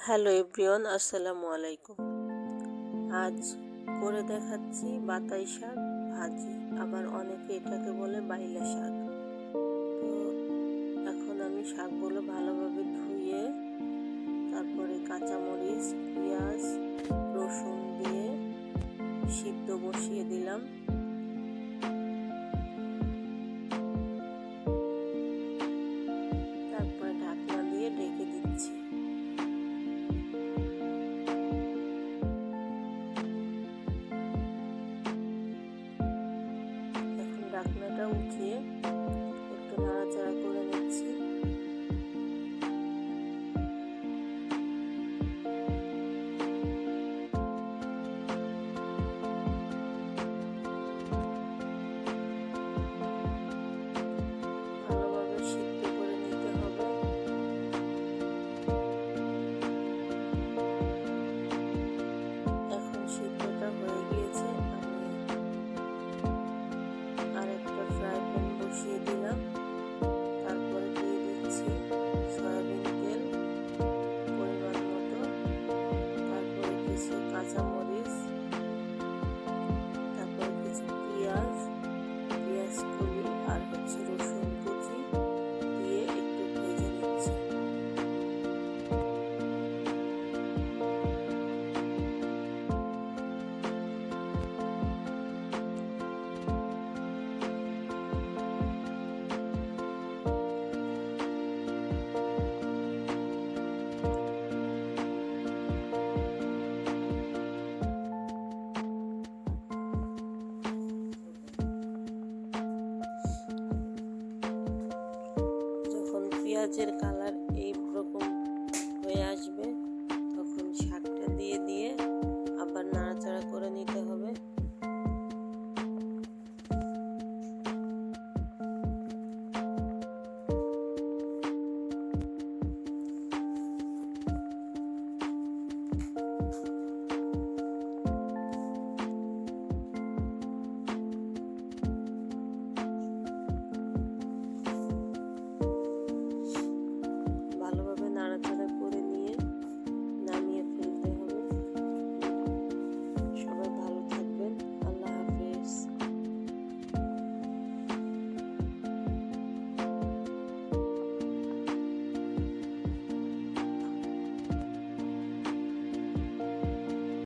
Hello everyone, আসসালামু আলাইকুম। আজ করে দেখাচ্ছি বাতাই শাক ভাজি, আবার অনেকে এটাকে বলে বাইলা শাক। তো এখন আমি শাকগুলো ভালোভাবে ধুয়ে তারপরে কাঁচামরিচ, পেঁয়াজ, রসুন দিয়ে সিদ্ধ বসিয়ে দিলাম। তারপরে ঢাকনা দিয়ে ঢেকে দিচ্ছি। ঢাকনাটা উঠিয়ে একটু নাড়াচাড়া করে নিচ্ছি। ভালোভাবে সিদ্ধ করে নিতে হবে। এখন সিদ্ধটা হয়ে গিয়েছে, আমি আরেকটা ফ্রাই প্যান বসিয়ে দিলাম। তারপরে দিয়ে দিচ্ছি সয়াবিন তেল পরিমাণ মতো, তারপরে কিছু কাঁচামরিচ, তারপরে কিছু পেঁয়াজ কলি আর রসুন কুচি দিয়ে একটু ভেজে নিচ্ছি। যখন পেঁয়াজের কালার এই রকম হয়ে আসবে তখন শাকটা দিয়ে